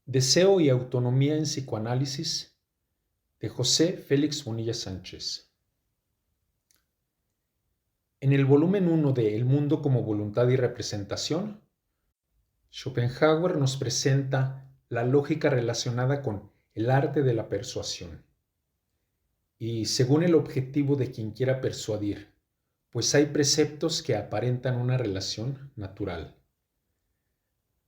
Deseo y autonomía en psicoanálisis de José Félix Bonilla Sánchez. En el volumen 1 de El mundo como voluntad y representación, Schopenhauer nos presenta la lógica relacionada con el arte de la persuasión. Y según el objetivo de quien quiera persuadir, pues hay preceptos que aparentan una relación natural,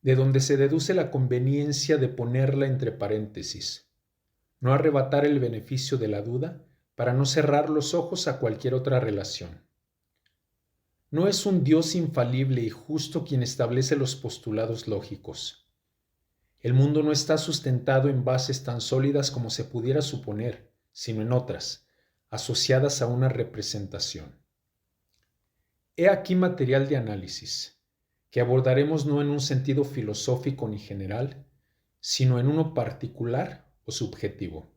de donde se deduce la conveniencia de ponerla entre paréntesis, no arrebatar el beneficio de la duda para no cerrar los ojos a cualquier otra relación. No es un Dios infalible y justo quien establece los postulados lógicos. El mundo no está sustentado en bases tan sólidas como se pudiera suponer, sino en otras, asociadas a una representación. He aquí material de análisis, que abordaremos no en un sentido filosófico ni general, sino en uno particular o subjetivo.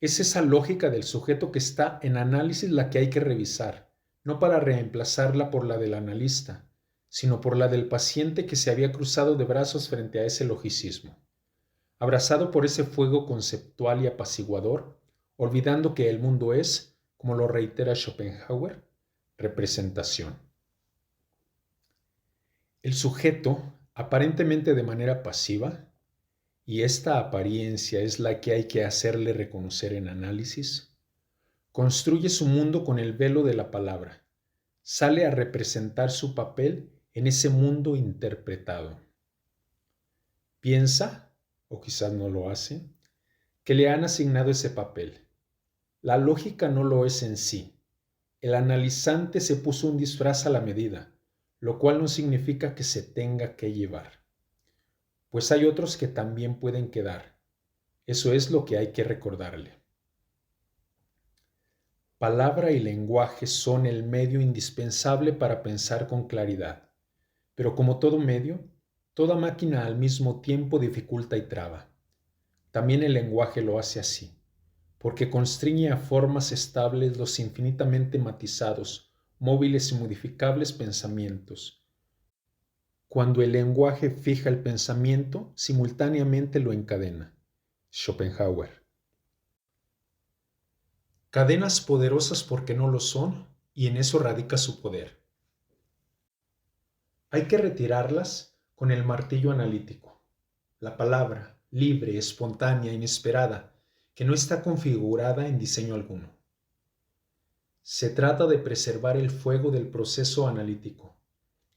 Es esa lógica del sujeto que está en análisis la que hay que revisar, no para reemplazarla por la del analista, sino por la del paciente que se había cruzado de brazos frente a ese logicismo, abrazado por ese fuego conceptual y apaciguador, olvidando que el mundo es, como lo reitera Schopenhauer, representación. El sujeto, aparentemente de manera pasiva, y esta apariencia es la que hay que hacerle reconocer en análisis, construye su mundo con el velo de la palabra, sale a representar su papel en ese mundo interpretado. Piensa, o quizás no lo hace, que le han asignado ese papel. La lógica no lo es en sí. El analizante se puso un disfraz a la medida, lo cual no significa que se tenga que llevar. Pues hay otros que también pueden quedar. Eso es lo que hay que recordarle. Palabra y lenguaje son el medio indispensable para pensar con claridad, pero como todo medio, toda máquina al mismo tiempo dificulta y traba. También el lenguaje lo hace así, porque constriñe a formas estables los infinitamente matizados, móviles y modificables pensamientos. Cuando el lenguaje fija el pensamiento, simultáneamente lo encadena. Schopenhauer. Cadenas poderosas porque no lo son, y en eso radica su poder. Hay que retirarlas con el martillo analítico. La palabra, libre, espontánea, inesperada, que no está configurada en diseño alguno. Se trata de preservar el fuego del proceso analítico,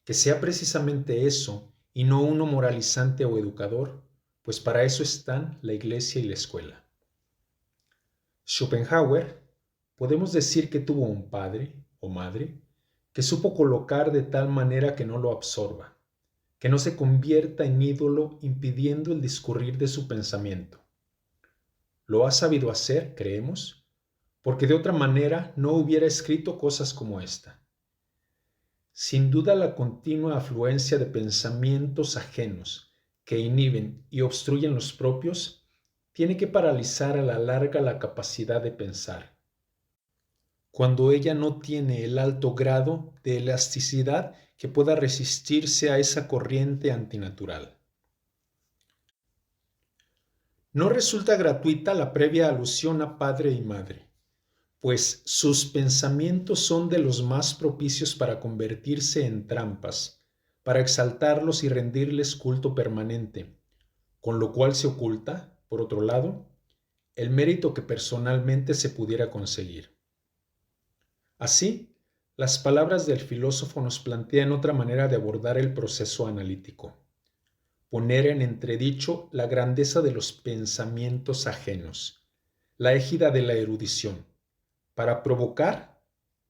que sea precisamente eso y no uno moralizante o educador, pues para eso están la iglesia y la escuela. Schopenhauer, podemos decir que tuvo un padre o madre que supo colocar de tal manera que no lo absorba, que no se convierta en ídolo impidiendo el discurrir de su pensamiento. Lo ha sabido hacer, creemos, porque de otra manera no hubiera escrito cosas como esta. Sin duda la continua afluencia de pensamientos ajenos que inhiben y obstruyen los propios tiene que paralizar a la larga la capacidad de pensar, cuando ella no tiene el alto grado de elasticidad que pueda resistirse a esa corriente antinatural. No resulta gratuita la previa alusión a padre y madre, pues sus pensamientos son de los más propicios para convertirse en trampas, para exaltarlos y rendirles culto permanente, con lo cual se oculta, por otro lado, el mérito que personalmente se pudiera conseguir. Así, las palabras del filósofo nos plantean otra manera de abordar el proceso analítico. Poner en entredicho la grandeza de los pensamientos ajenos, la égida de la erudición, para provocar,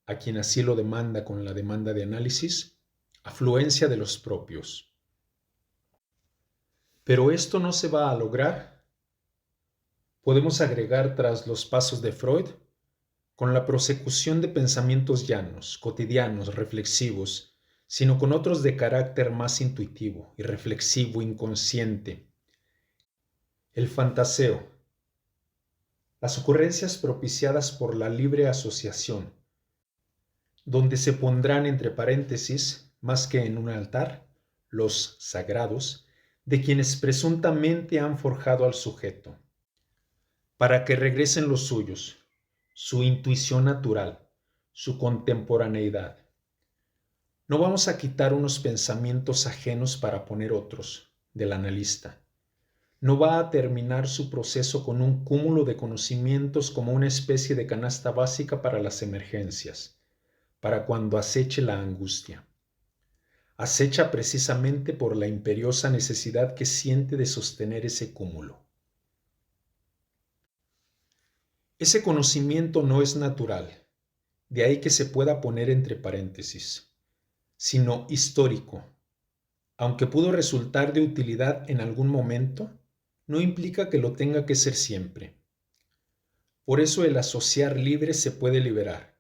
a quien así lo demanda con la demanda de análisis, afluencia de los propios. Pero esto no se va a lograr. Podemos agregar tras los pasos de Freud, con la prosecución de pensamientos llanos, cotidianos, reflexivos, sino con otros de carácter más intuitivo, irreflexivo, inconsciente. El fantaseo. Las ocurrencias propiciadas por la libre asociación, donde se pondrán entre paréntesis, más que en un altar, los sagrados, de quienes presuntamente han forjado al sujeto, para que regresen los suyos, su intuición natural, su contemporaneidad. No vamos a quitar unos pensamientos ajenos para poner otros, del analista. No va a terminar su proceso con un cúmulo de conocimientos como una especie de canasta básica para las emergencias, para cuando aceche la angustia. Acecha precisamente por la imperiosa necesidad que siente de sostener ese cúmulo. Ese conocimiento no es natural, de ahí que se pueda poner entre paréntesis, sino histórico. Aunque pudo resultar de utilidad en algún momento, no implica que lo tenga que ser siempre. Por eso el asociar libre se puede liberar,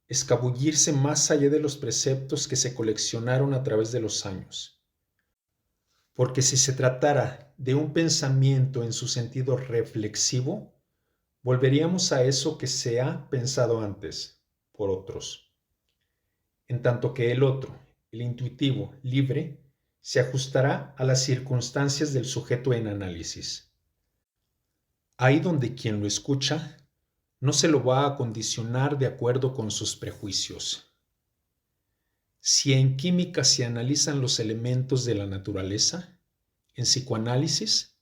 escabullirse más allá de los preceptos que se coleccionaron a través de los años. Porque si se tratara de un pensamiento en su sentido reflexivo, volveríamos a eso que se ha pensado antes, por otros. En tanto que el otro, el intuitivo, libre, se ajustará a las circunstancias del sujeto en análisis. Ahí donde quien lo escucha no se lo va a condicionar de acuerdo con sus prejuicios. Si en química se analizan los elementos de la naturaleza, en psicoanálisis,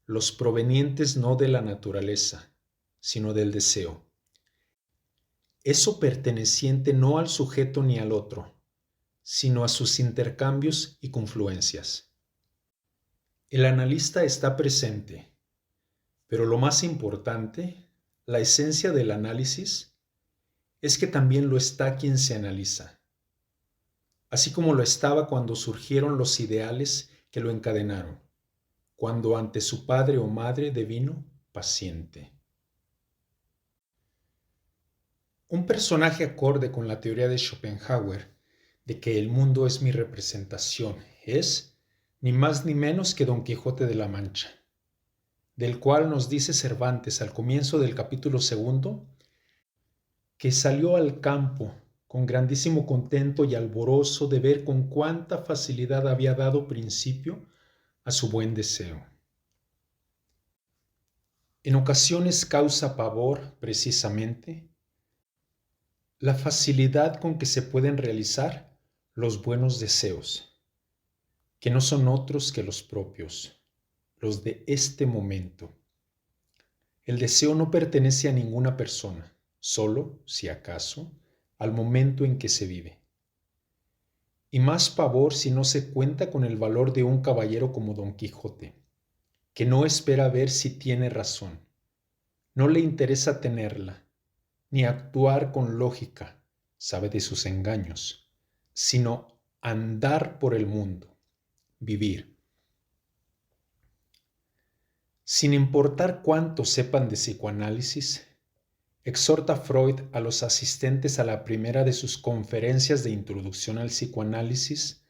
los provenientes no de la naturaleza, sino del deseo. Eso perteneciente no al sujeto ni al otro, sino a sus intercambios y confluencias. El analista está presente, pero lo más importante, la esencia del análisis, es que también lo está quien se analiza, así como lo estaba cuando surgieron los ideales que lo encadenaron, cuando ante su padre o madre devino paciente. Un personaje acorde con la teoría de Schopenhauer de que el mundo es mi representación es, ni más ni menos que Don Quijote de la Mancha, del cual nos dice Cervantes al comienzo del capítulo 2, que salió al campo con grandísimo contento y alborozo de ver con cuánta facilidad había dado principio a su buen deseo. En ocasiones causa pavor, precisamente, la facilidad con que se pueden realizar los buenos deseos, que no son otros que los propios, los de este momento. El deseo no pertenece a ninguna persona, solo, si acaso, al momento en que se vive. Y más pavor si no se cuenta con el valor de un caballero como Don Quijote, que no espera ver si tiene razón, no le interesa tenerla, ni actuar con lógica, sabe de sus engaños, sino andar por el mundo, vivir. Sin importar cuánto sepan de psicoanálisis, exhorta Freud a los asistentes a la primera de sus conferencias de introducción al psicoanálisis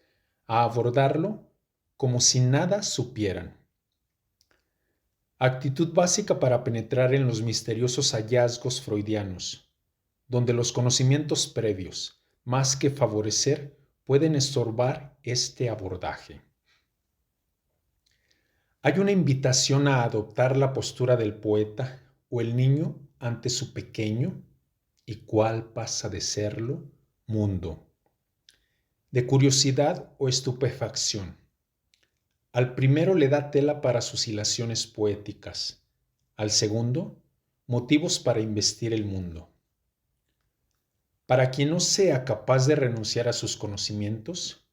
a abordarlo como si nada supieran. Actitud básica para penetrar en los misteriosos hallazgos freudianos, donde los conocimientos previos, más que favorecer, pueden estorbar este abordaje. Hay una invitación a adoptar la postura del poeta o el niño ante su pequeño, y cuál pasa de serlo, mundo, de curiosidad o estupefacción. Al primero le da tela para sus hilaciones poéticas, al segundo, motivos para investir el mundo. Para quien no sea capaz de renunciar a sus conocimientos,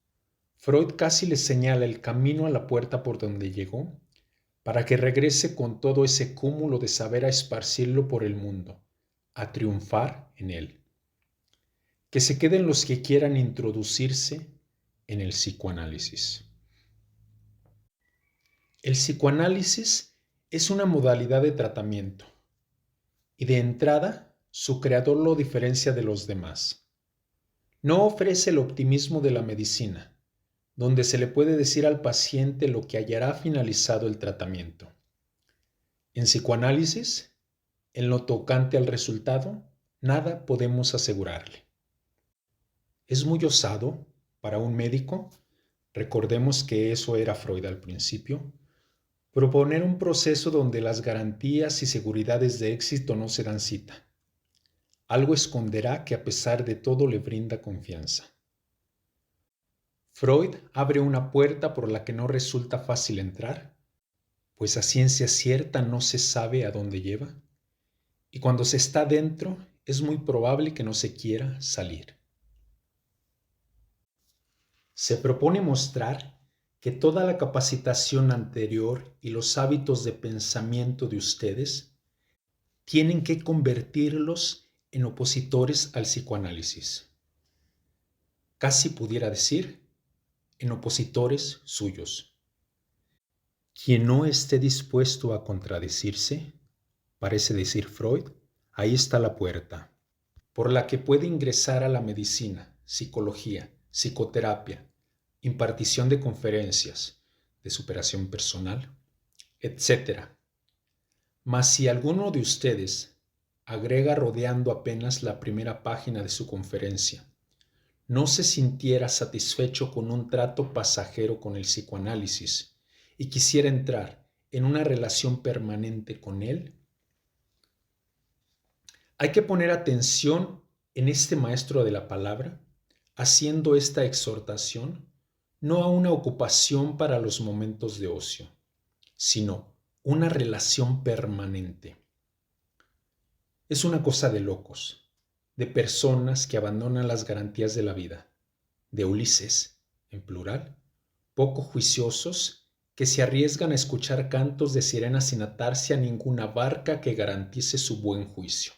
Freud casi le señala el camino a la puerta por donde llegó, para que regrese con todo ese cúmulo de saber a esparcirlo por el mundo, a triunfar en él. Que se queden los que quieran introducirse en el psicoanálisis. El psicoanálisis es una modalidad de tratamiento y de entrada su creador lo diferencia de los demás. No ofrece el optimismo de la medicina, donde se le puede decir al paciente lo que hallará finalizado el tratamiento. En psicoanálisis, en lo tocante al resultado, nada podemos asegurarle. Es muy osado para un médico recordemos que eso era Freud al principio, proponer un proceso donde las garantías y seguridades de éxito no se dan cita. Algo esconderá que a pesar de todo le brinda confianza. Freud abre una puerta por la que no resulta fácil entrar, pues a ciencia cierta no se sabe a dónde lleva, y cuando se está dentro es muy probable que no se quiera salir. Se propone mostrar que toda la capacitación anterior y los hábitos de pensamiento de ustedes tienen que convertirlos en opositores al psicoanálisis. Casi pudiera decir, en opositores suyos. Quien no esté dispuesto a contradecirse, parece decir Freud, ahí está la puerta, por la que puede ingresar a la medicina, psicología, psicoterapia, impartición de conferencias, de superación personal, etc. Mas si alguno de ustedes agrega rodeando apenas la primera página de su conferencia, no se sintiera satisfecho con un trato pasajero con el psicoanálisis y quisiera entrar en una relación permanente con él, hay que poner atención en este maestro de la palabra, haciendo esta exhortación no a una ocupación para los momentos de ocio, sino una relación permanente. Es una cosa de locos, de personas que abandonan las garantías de la vida, de Ulises, en plural, poco juiciosos que se arriesgan a escuchar cantos de sirenas sin atarse a ninguna barca que garantice su buen juicio.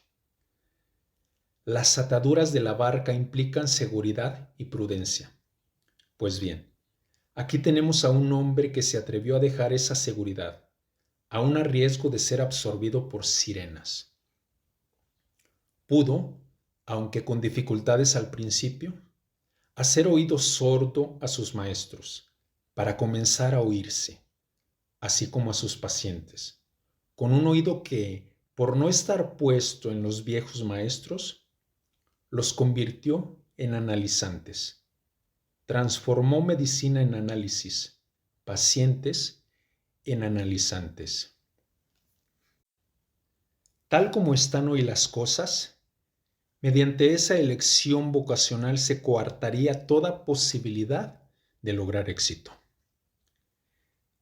Las ataduras de la barca implican seguridad y prudencia. Pues bien, aquí tenemos a un hombre que se atrevió a dejar esa seguridad, aun a riesgo de ser absorbido por sirenas. Pudo, aunque con dificultades al principio, hacer oído sordo a sus maestros, para comenzar a oírse, así como a sus pacientes, con un oído que, por no estar puesto en los viejos maestros, los convirtió en analizantes. Transformó medicina en análisis, pacientes en analizantes. Tal como están hoy las cosas, mediante esa elección vocacional se coartaría toda posibilidad de lograr éxito.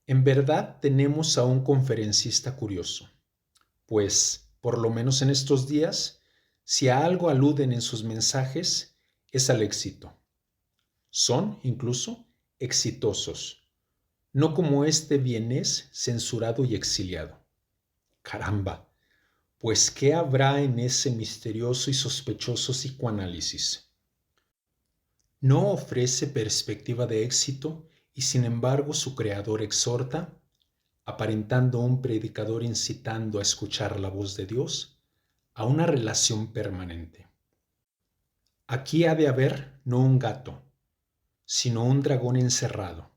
En verdad tenemos a un conferencista curioso, pues, por lo menos en estos días, si a algo aluden en sus mensajes, es al éxito. Son, incluso, exitosos, no como este vienés censurado y exiliado. Caramba, pues ¿qué habrá en ese misterioso y sospechoso psicoanálisis? No ofrece perspectiva de éxito y sin embargo su creador exhorta, aparentando un predicador incitando a escuchar la voz de Dios, a una relación permanente. Aquí ha de haber no un gato, sino un dragón encerrado,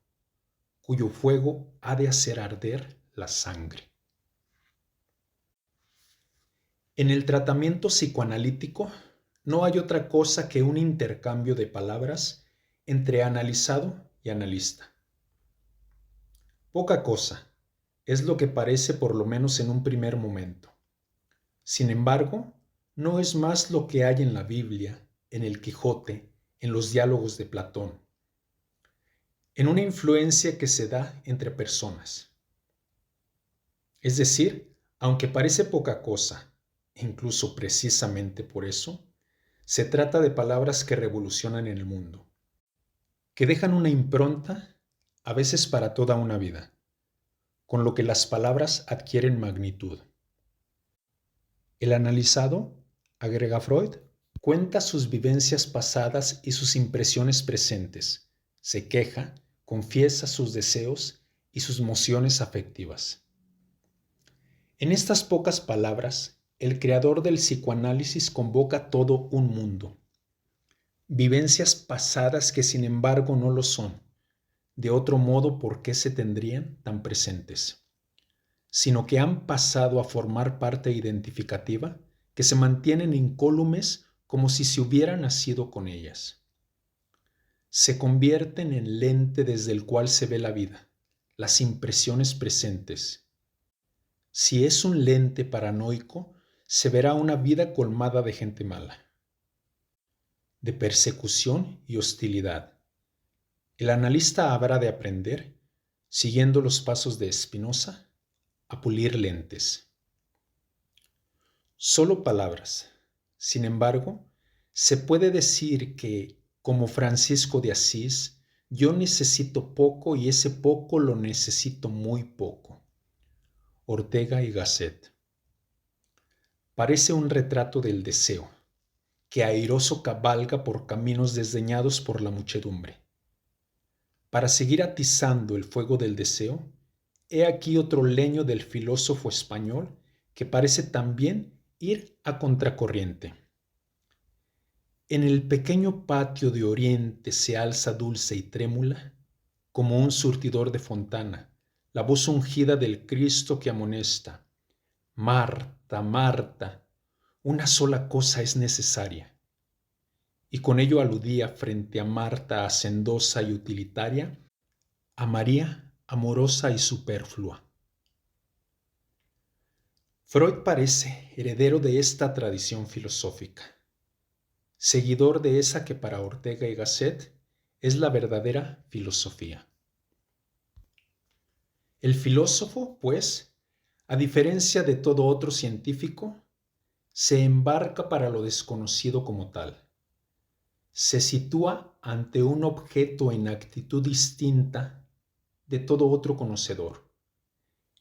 cuyo fuego ha de hacer arder la sangre. En el tratamiento psicoanalítico no hay otra cosa que un intercambio de palabras entre analizado y analista. Poca cosa, es lo que parece por lo menos en un primer momento. Sin embargo, no es más lo que hay en la Biblia, en el Quijote, en los diálogos de Platón, en una influencia que se da entre personas. Es decir, aunque parece poca cosa, incluso precisamente por eso, se trata de palabras que revolucionan en el mundo, que dejan una impronta, a veces para toda una vida, con lo que las palabras adquieren magnitud. El analizado, agrega Freud, cuenta sus vivencias pasadas y sus impresiones presentes, se queja, confiesa sus deseos y sus mociones afectivas. En estas pocas palabras, el creador del psicoanálisis convoca todo un mundo. Vivencias pasadas que sin embargo no lo son. De otro modo, ¿por qué se tendrían tan presentes? Sino que han pasado a formar parte identificativa, que se mantienen incólumes como si se hubiera nacido con ellas. se convierten en lente desde el cual se ve la vida, las impresiones presentes. Si es un lente paranoico, se verá una vida colmada de gente mala, de persecución y hostilidad. El analista habrá de aprender, siguiendo los pasos de Spinoza, a pulir lentes. Solo palabras. Sin embargo, se puede decir que, como Francisco de Asís, yo necesito poco y ese poco lo necesito muy poco. Ortega y Gasset. Parece un retrato del deseo, que airoso cabalga por caminos desdeñados por la muchedumbre. Para seguir atizando el fuego del deseo, he aquí otro leño del filósofo español que parece también ir a contracorriente. En el pequeño patio de Oriente se alza dulce y trémula, como un surtidor de fontana, la voz ungida del Cristo que amonesta: Marta, Marta, una sola cosa es necesaria. Y con ello aludía, frente a Marta hacendosa y utilitaria, a María amorosa y superflua. Freud parece heredero de esta tradición filosófica, seguidor de esa que para Ortega y Gasset es la verdadera filosofía. El filósofo, pues, a diferencia de todo otro científico, se embarca para lo desconocido como tal. Se sitúa ante un objeto en actitud distinta de todo otro conocedor.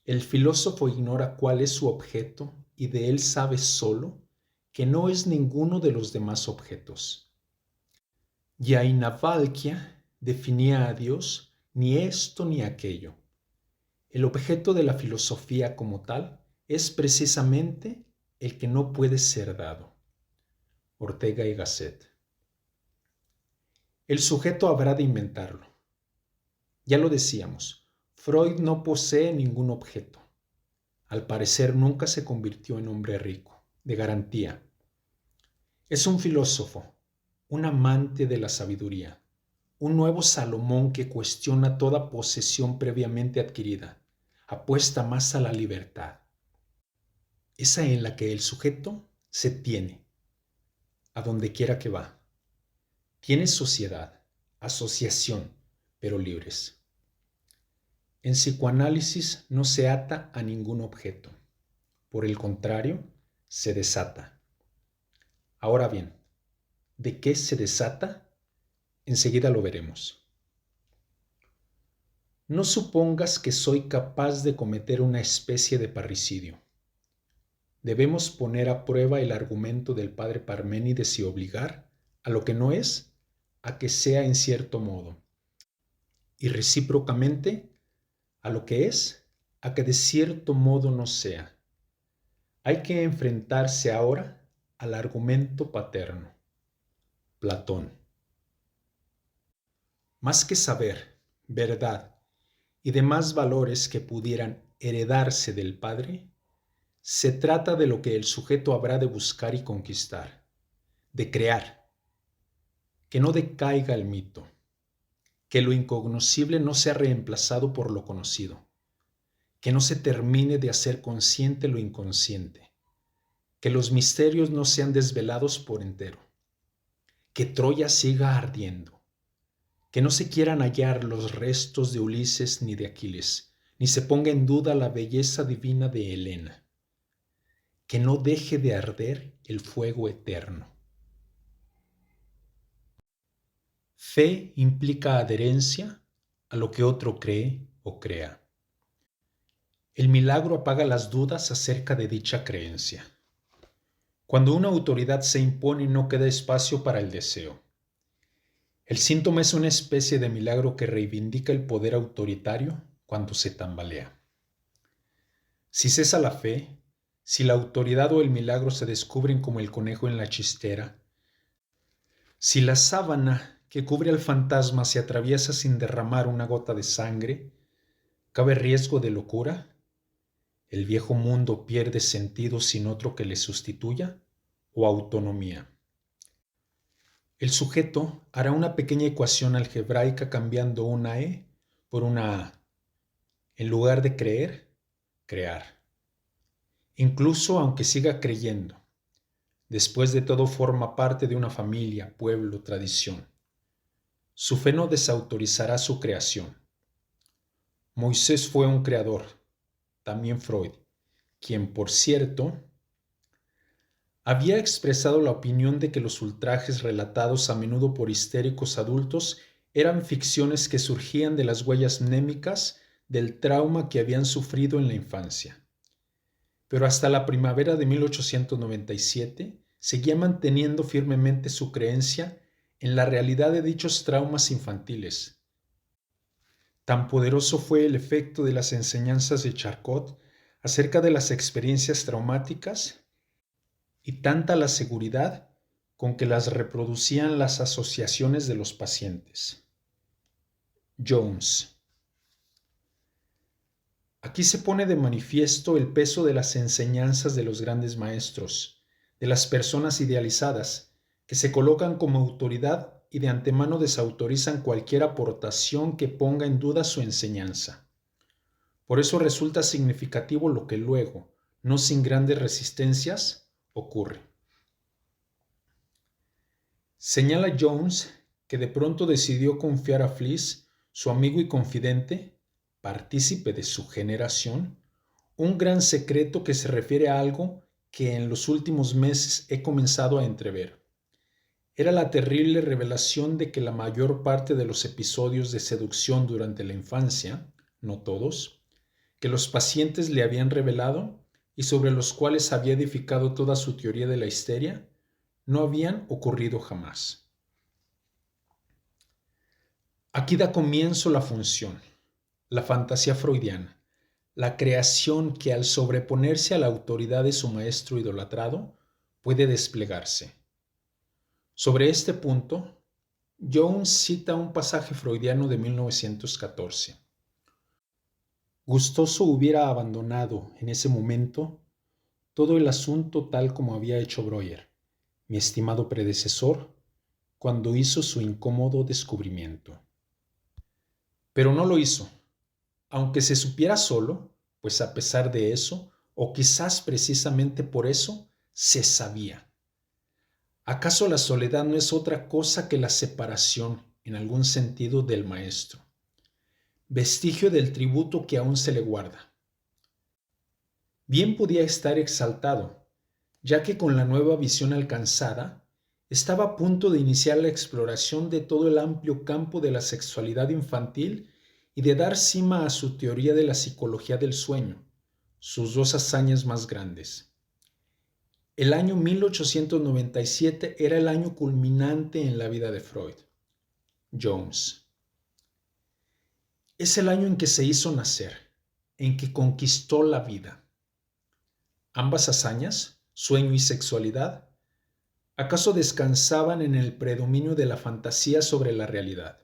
El filósofo ignora cuál es su objeto y de él sabe solo que no es ninguno de los demás objetos. Yainavalkya definía a Dios ni esto ni aquello. El objeto de la filosofía como tal es precisamente el que no puede ser dado. Ortega y Gasset. El sujeto habrá de inventarlo. Ya lo decíamos, Freud no posee ningún objeto. Al parecer nunca se convirtió en hombre rico, de garantía. Es un filósofo, un amante de la sabiduría, un nuevo Salomón que cuestiona toda posesión previamente adquirida, apuesta más a la libertad, esa en la que el sujeto se tiene, a donde quiera que va. Tiene sociedad, asociación, pero libres. En psicoanálisis no se ata a ningún objeto. Por el contrario, se desata. Ahora bien, ¿de qué se desata? Enseguida lo veremos. No supongas que soy capaz de cometer una especie de parricidio. Debemos poner a prueba el argumento del padre Parménides y obligar a lo que no es a que sea en cierto modo, y recíprocamente a lo que es a que de cierto modo no sea. Hay que enfrentarse ahora al argumento paterno. Platón. Más que saber, verdad y demás valores que pudieran heredarse del padre, se trata de lo que el sujeto habrá de buscar y conquistar, de crear, que no decaiga el mito, que lo incognoscible no sea reemplazado por lo conocido, que no se termine de hacer consciente lo inconsciente, que los misterios no sean desvelados por entero, que Troya siga ardiendo, que no se quieran hallar los restos de Ulises ni de Aquiles, ni se ponga en duda la belleza divina de Helena, que no deje de arder el fuego eterno. Fe implica adherencia a lo que otro cree o crea. El milagro apaga las dudas acerca de dicha creencia. Cuando una autoridad se impone, no queda espacio para el deseo. El síntoma es una especie de milagro que reivindica el poder autoritario cuando se tambalea. Si cesa la fe, si la autoridad o el milagro se descubren como el conejo en la chistera, si la sábana que cubre al fantasma se atraviesa sin derramar una gota de sangre, ¿cabe riesgo de locura? ¿El viejo mundo pierde sentido sin otro que le sustituya? ¿O autonomía? El sujeto hará una pequeña ecuación algebraica cambiando una E por una A. En lugar de creer, crear. Incluso aunque siga creyendo. Después de todo forma parte de una familia, pueblo, tradición. Su fe no desautorizará su creación. Moisés fue un creador, también Freud, quien, por cierto, había expresado la opinión de que los ultrajes relatados a menudo por histéricos adultos eran ficciones que surgían de las huellas mnémicas del trauma que habían sufrido en la infancia. Pero hasta la primavera de 1897 seguía manteniendo firmemente su creencia en la realidad de dichos traumas infantiles. Tan poderoso fue el efecto de las enseñanzas de Charcot acerca de las experiencias traumáticas y tanta la seguridad con que las reproducían las asociaciones de los pacientes. Jones. Aquí se pone de manifiesto el peso de las enseñanzas de los grandes maestros, de las personas idealizadas, que se colocan como autoridad y de antemano desautorizan cualquier aportación que ponga en duda su enseñanza. Por eso resulta significativo lo que luego, no sin grandes resistencias, ocurre. Señala Jones que de pronto decidió confiar a Fliess, su amigo y confidente, partícipe de su generación, un gran secreto que se refiere a algo que en los últimos meses he comenzado a entrever. Era la terrible revelación de que la mayor parte de los episodios de seducción durante la infancia, no todos, que los pacientes le habían revelado y sobre los cuales había edificado toda su teoría de la histeria, no habían ocurrido jamás. Aquí da comienzo la función, la fantasía freudiana, la creación que al sobreponerse a la autoridad de su maestro idolatrado puede desplegarse. Sobre este punto, Jones cita un pasaje freudiano de 1914. Gustoso hubiera abandonado en ese momento todo el asunto tal como había hecho Breuer, mi estimado predecesor, cuando hizo su incómodo descubrimiento. Pero no lo hizo, aunque se supiera solo, pues a pesar de eso, o quizás precisamente por eso, se sabía. ¿Acaso la soledad no es otra cosa que la separación, en algún sentido, del maestro? Vestigio del tributo que aún se le guarda. Bien podía estar exaltado, ya que con la nueva visión alcanzada, estaba a punto de iniciar la exploración de todo el amplio campo de la sexualidad infantil y de dar cima a su teoría de la psicología del sueño, sus dos hazañas más grandes. El año 1897 era el año culminante en la vida de Freud. Jones. Es el año en que se hizo nacer, en que conquistó la vida. Ambas hazañas, sueño y sexualidad, ¿acaso descansaban en el predominio de la fantasía sobre la realidad?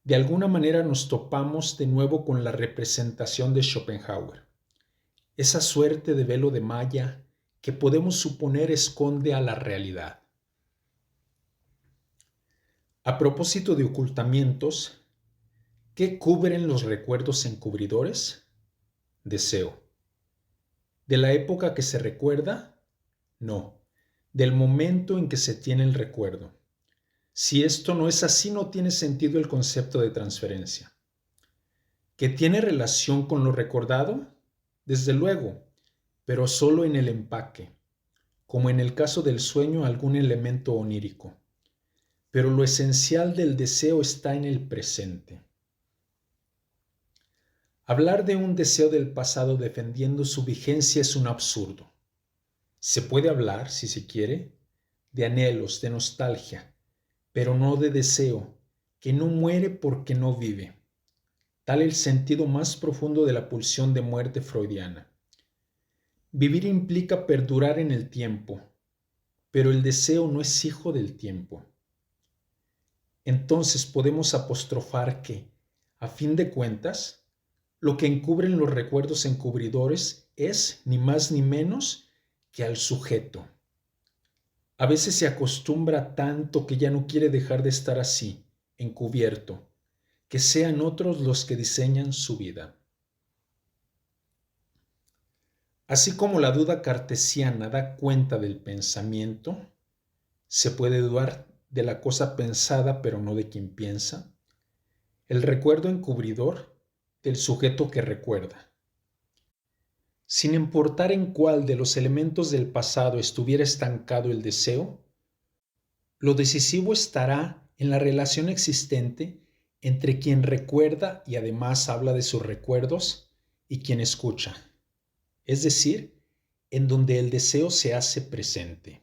De alguna manera nos topamos de nuevo con la representación de Schopenhauer, esa suerte de velo de malla que podemos suponer esconde a la realidad. A propósito de ocultamientos, ¿qué cubren los recuerdos encubridores? Deseo. ¿De la época que se recuerda? No, del momento en que se tiene el recuerdo. Si esto no es así, no tiene sentido el concepto de transferencia. ¿Que tiene relación con lo recordado? Desde luego, pero solo en el empaque, como en el caso del sueño algún elemento onírico. Pero lo esencial del deseo está en el presente. Hablar de un deseo del pasado defendiendo su vigencia es un absurdo. Se puede hablar, si se quiere, de anhelos, de nostalgia, pero no de deseo, que no muere porque no vive. Tal el sentido más profundo de la pulsión de muerte freudiana. Vivir implica perdurar en el tiempo, pero el deseo no es hijo del tiempo. Entonces podemos apostrofar que, a fin de cuentas, lo que encubren los recuerdos encubridores es, ni más ni menos, que al sujeto. A veces se acostumbra tanto que ya no quiere dejar de estar así, encubierto, que sean otros los que diseñan su vida. Así como la duda cartesiana da cuenta del pensamiento, se puede dudar de la cosa pensada pero no de quien piensa. El recuerdo encubridor del sujeto que recuerda. Sin importar en cuál de los elementos del pasado estuviera estancado el deseo, lo decisivo estará en la relación existente entre quien recuerda y además habla de sus recuerdos y quien escucha, es decir, en donde el deseo se hace presente.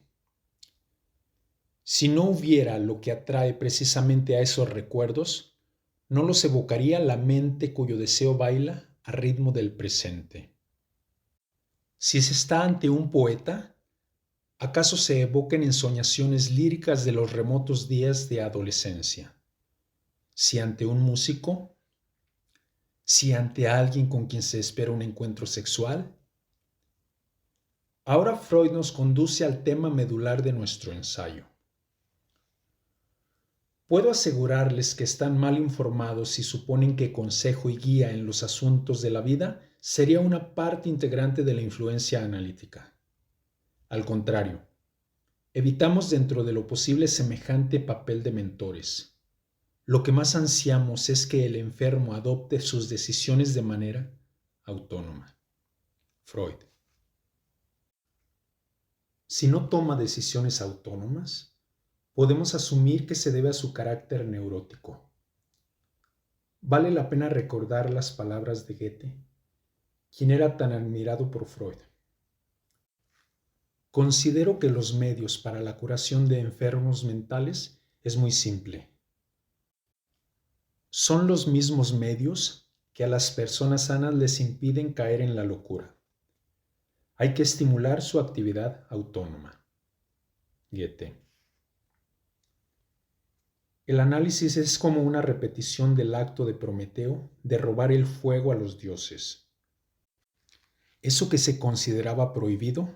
Si no hubiera lo que atrae precisamente a esos recuerdos, no los evocaría la mente cuyo deseo baila a ritmo del presente. Si se está ante un poeta, ¿acaso se evocan ensoñaciones líricas de los remotos días de adolescencia? Si ante un músico, si ante alguien con quien se espera un encuentro sexual. Ahora Freud nos conduce al tema medular de nuestro ensayo. Puedo asegurarles que están mal informados si suponen que consejo y guía en los asuntos de la vida sería una parte integrante de la influencia analítica. Al contrario, evitamos dentro de lo posible semejante papel de mentores. Lo que más ansiamos es que el enfermo adopte sus decisiones de manera autónoma. Freud. Si no toma decisiones autónomas, podemos asumir que se debe a su carácter neurótico. Vale la pena recordar las palabras de Goethe, quien era tan admirado por Freud. Considero que los medios para la curación de enfermos mentales es muy simple. Son los mismos medios que a las personas sanas les impiden caer en la locura. Hay que estimular su actividad autónoma. Goethe. El análisis es como una repetición del acto de Prometeo de robar el fuego a los dioses. Eso que se consideraba prohibido,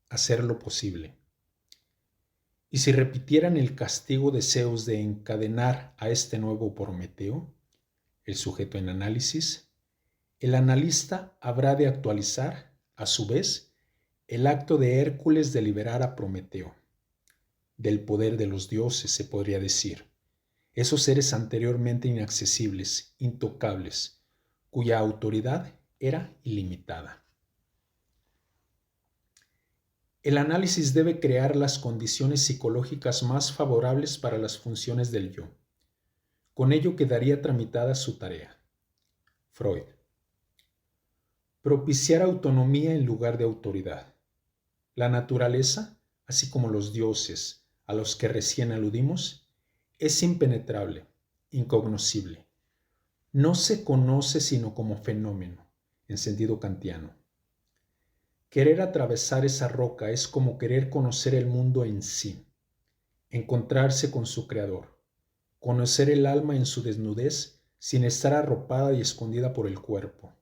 hacerlo posible. Y si repitieran el castigo de Zeus de encadenar a este nuevo Prometeo, el sujeto en análisis, el analista habrá de actualizar, a su vez, el acto de Hércules de liberar a Prometeo. Del poder de los dioses, se podría decir. Esos seres anteriormente inaccesibles, intocables, cuya autoridad era ilimitada. El análisis debe crear las condiciones psicológicas más favorables para las funciones del yo. Con ello quedaría tramitada su tarea. Freud. Propiciar autonomía en lugar de autoridad. La naturaleza, así como los dioses a los que recién aludimos, es impenetrable, incognoscible. No se conoce sino como fenómeno, en sentido kantiano. Querer atravesar esa roca es como querer conocer el mundo en sí, encontrarse con su creador, conocer el alma en su desnudez sin estar arropada y escondida por el cuerpo,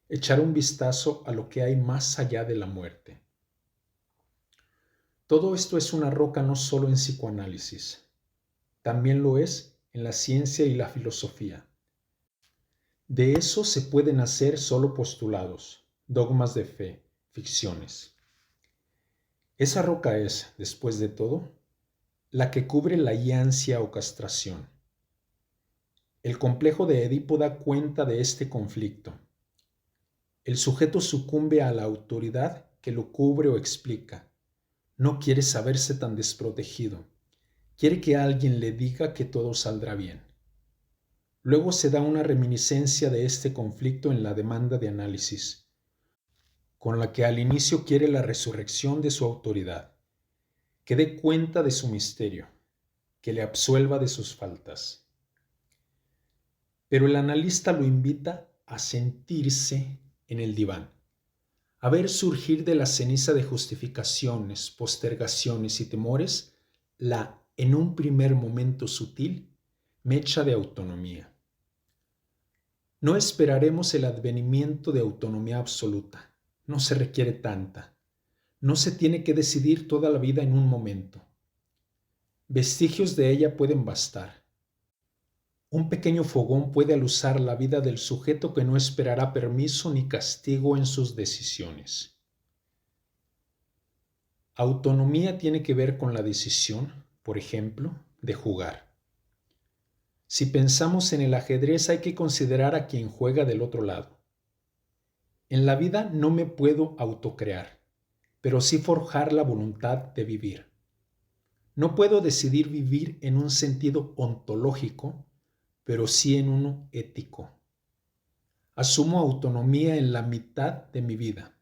echar un vistazo a lo que hay más allá de la muerte. Todo esto es una roca no solo en psicoanálisis, también lo es en la ciencia y la filosofía. De eso se pueden hacer solo postulados, dogmas de fe, ficciones. Esa roca es, después de todo, la que cubre la iancia o castración. El complejo de Edipo da cuenta de este conflicto. El sujeto sucumbe a la autoridad que lo cubre o explica. No quiere saberse tan desprotegido. Quiere que alguien le diga que todo saldrá bien. Luego se da una reminiscencia de este conflicto en la demanda de análisis, con la que al inicio quiere la resurrección de su autoridad, que dé cuenta de su misterio, que le absuelva de sus faltas. Pero el analista lo invita a sentirse en el diván, a ver surgir de la ceniza de justificaciones, postergaciones y temores la, en un primer momento sutil, mecha de autonomía. No esperaremos el advenimiento de autonomía absoluta, no se requiere tanta. No se tiene que decidir toda la vida en un momento. Vestigios de ella pueden bastar. Un pequeño fogón puede alusar la vida del sujeto que no esperará permiso ni castigo en sus decisiones. Autonomía tiene que ver con la decisión, por ejemplo, de jugar. Si pensamos en el ajedrez, hay que considerar a quien juega del otro lado. En la vida no me puedo autocrear, pero sí forjar la voluntad de vivir. No puedo decidir vivir en un sentido ontológico, pero sí en uno ético. Asumo autonomía en la mitad de mi vida.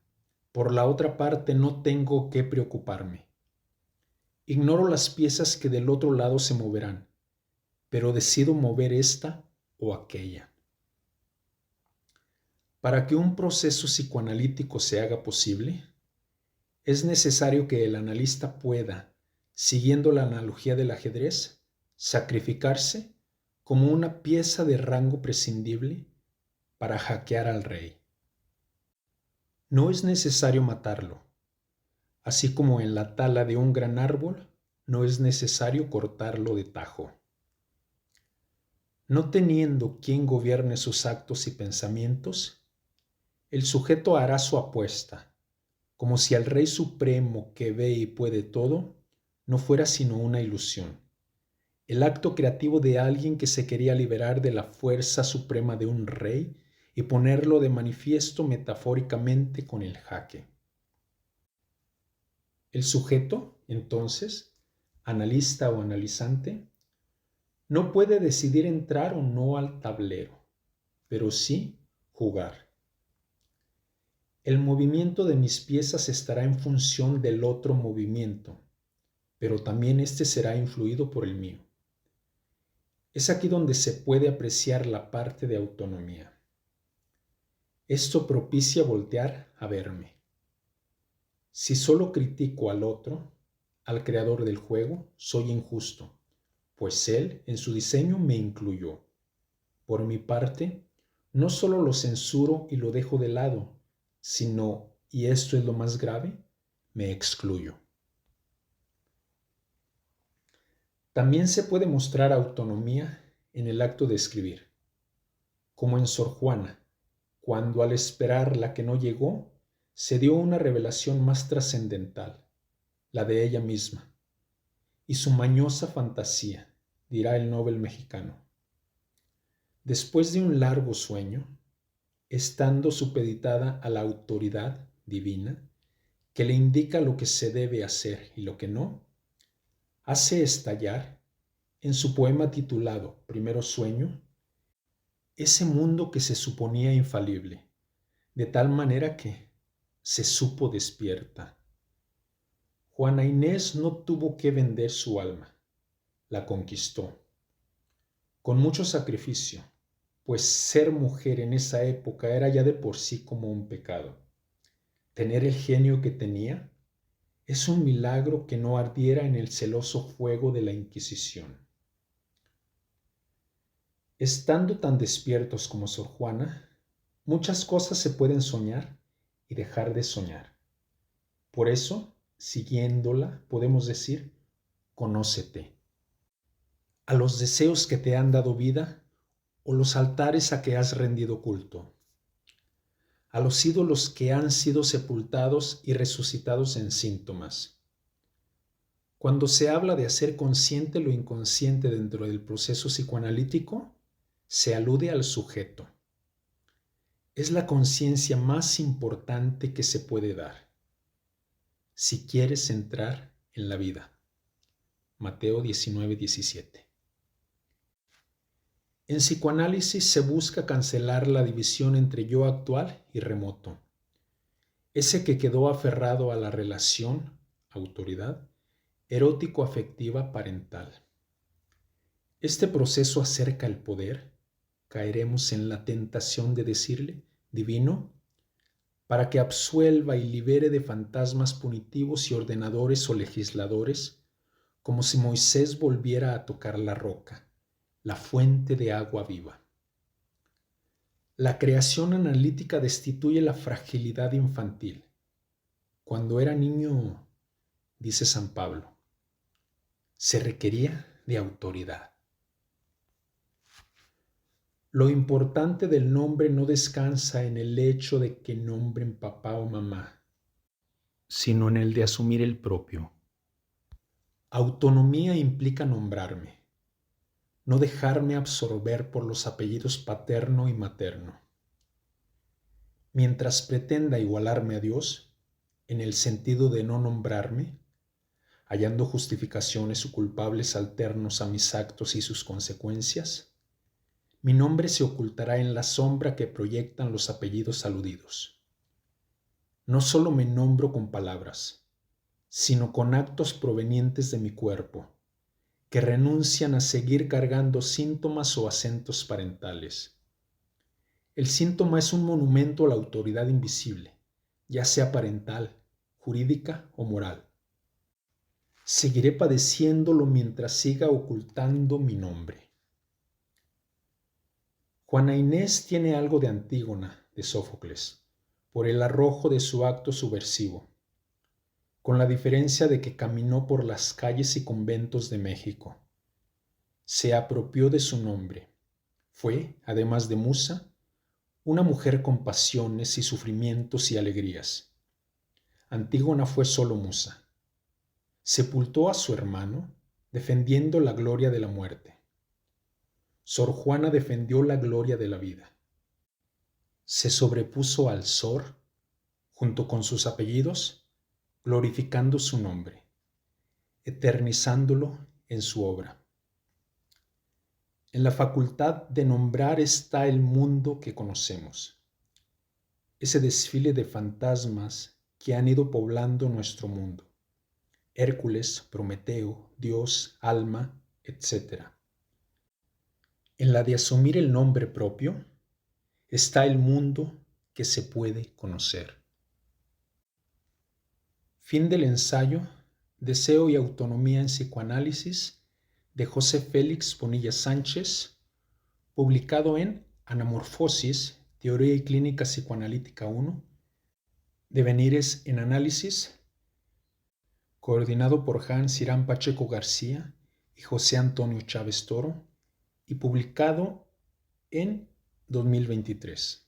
Por la otra parte, no tengo que preocuparme. Ignoro las piezas que del otro lado se moverán, pero decido mover esta o aquella. Para que un proceso psicoanalítico se haga posible, es necesario que el analista pueda, siguiendo la analogía del ajedrez, sacrificarse como una pieza de rango prescindible para hackear al rey. No es necesario matarlo, así como en la tala de un gran árbol no es necesario cortarlo de tajo. No teniendo quien gobierne sus actos y pensamientos, el sujeto hará su apuesta, como si el Rey Supremo que ve y puede todo no fuera sino una ilusión, el acto creativo de alguien que se quería liberar de la fuerza suprema de un rey y ponerlo de manifiesto metafóricamente con el jaque. El sujeto, entonces, analista o analizante, no puede decidir entrar o no al tablero, pero sí jugar. El movimiento de mis piezas estará en función del otro movimiento, pero también este será influido por el mío. Es aquí donde se puede apreciar la parte de autonomía. Esto propicia voltear a verme. Si solo critico al otro, al creador del juego, soy injusto, pues él en su diseño me incluyó. Por mi parte, no solo lo censuro y lo dejo de lado, sino, y esto es lo más grave, me excluyo. También se puede mostrar autonomía en el acto de escribir, como en Sor Juana, cuando al esperar la que no llegó, se dio una revelación más trascendental, la de ella misma, y su mañosa fantasía, dirá el Nobel mexicano. Después de un largo sueño, estando supeditada a la autoridad divina, que le indica lo que se debe hacer y lo que no, hace estallar, en su poema titulado Primero Sueño, ese mundo que se suponía infalible, de tal manera que se supo despierta. Juana Inés no tuvo que vender su alma, la conquistó, con mucho sacrificio, pues ser mujer en esa época era ya de por sí como un pecado. Tener el genio que tenía es un milagro que no ardiera en el celoso fuego de la Inquisición. Estando tan despiertos como Sor Juana, muchas cosas se pueden soñar y dejar de soñar. Por eso, siguiéndola, podemos decir, conócete. A los deseos que te han dado vida o los altares a que has rendido culto. A los ídolos que han sido sepultados y resucitados en síntomas. Cuando se habla de hacer consciente lo inconsciente dentro del proceso psicoanalítico, se alude al sujeto. Es la conciencia más importante que se puede dar, si quieres entrar en la vida. Mateo 19:17. En psicoanálisis se busca cancelar la división entre yo actual y remoto, ese que quedó aferrado a la relación, autoridad, erótico-afectiva parental. Este proceso acerca el poder, caeremos en la tentación de decirle, divino, para que absuelva y libere de fantasmas punitivos y ordenadores o legisladores, como si Moisés volviera a tocar la roca, la fuente de agua viva. La creación analítica destituye la fragilidad infantil. Cuando era niño, dice San Pablo, se requería de autoridad. Lo importante del nombre no descansa en el hecho de que nombren papá o mamá, sino en el de asumir el propio. Autonomía implica nombrarme, no dejarme absorber por los apellidos paterno y materno. Mientras pretenda igualarme a Dios, en el sentido de no nombrarme, hallando justificaciones o culpables alternos a mis actos y sus consecuencias, mi nombre se ocultará en la sombra que proyectan los apellidos aludidos. No solo me nombro con palabras, sino con actos provenientes de mi cuerpo, que renuncian a seguir cargando síntomas o acentos parentales. El síntoma es un monumento a la autoridad invisible, ya sea parental, jurídica o moral. Seguiré padeciéndolo mientras siga ocultando mi nombre. Juana Inés tiene algo de Antígona, de Sófocles, por el arrojo de su acto subversivo, con la diferencia de que caminó por las calles y conventos de México. Se apropió de su nombre. Fue, además de musa, una mujer con pasiones y sufrimientos y alegrías. Antígona fue solo musa. Sepultó a su hermano, defendiendo la gloria de la muerte. Sor Juana defendió la gloria de la vida. Se sobrepuso al Sor, junto con sus apellidos, glorificando su nombre, eternizándolo en su obra. En la facultad de nombrar está el mundo que conocemos, ese desfile de fantasmas que han ido poblando nuestro mundo. Hércules, Prometeo, Dios, alma, etc. En la de asumir el nombre propio está el mundo que se puede conocer. Fin del ensayo Deseo y autonomía en psicoanálisis de José Félix Bonilla Sánchez, publicado en Anamorfosis, Teoría y Clínica Psicoanalítica 1, Devenires en Análisis, coordinado por Hans Irán Pacheco García y José Antonio Chávez Toro, y publicado en 2023.